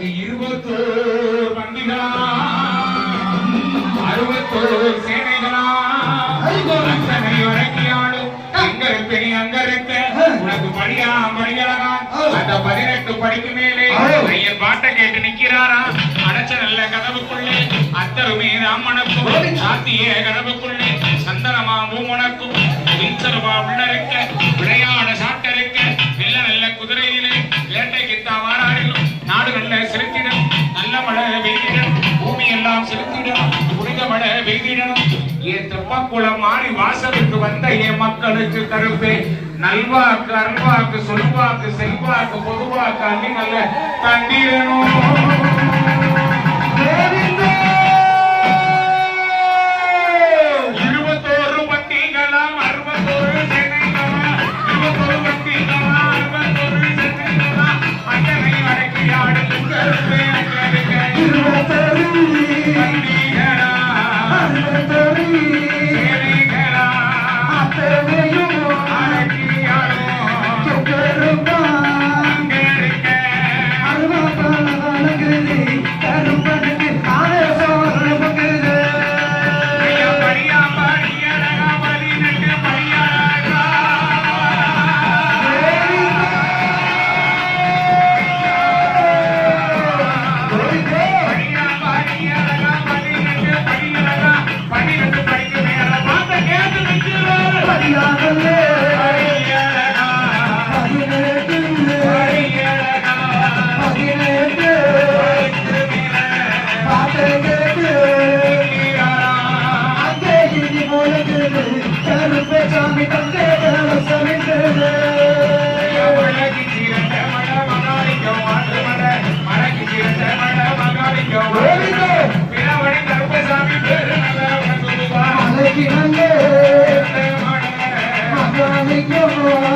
உனக்கு 21 மந்திகளா 61 சேனைகளா அத்தனை வழங்கியாடு அங்க இருக்க நீ அங்க இருக்க உனக்கு படியா படிகளா அந்த 18 படிக்கு மேலே ஐயன் பாட்டை கேட்டு நிக்கிறாரா அடைச்ச நல்ல கதவுக்குள்ளே அத்தருமே ராமனுக்கும் சாத்திய கதவுக்குள்ளே சந்தனமா மூமனுக்கும் வீச்சருமா உள்ள இருக்க விளையாட சாட்டருக்க நல்ல நல்ல குதிரையிலே வேட்டைக்கு தாவாராடிலும் நாடு நல்ல செலுத்திடும் நல்ல மழை பெய்திடும் பூமி எல்லாம் செலுத்திடும் புனித மழை பெய்திடணும் என் தெப்பக்குளம் மாறி வாசலுக்கு வந்த என் மக்களுக்கு தருப்பே நல்வாக்கு அருள்வாக்கு சொல்வாக்கு செல்வாக்கு பொதுவாக்கு அள்ளி நல்ல தந்திரணும் 21 பத்திகளா 61 சேனைகளா 21 பத்திகளா 61 சேனைகளா அத்தனை வடக்கு ஆடு கருப்பே Thank you.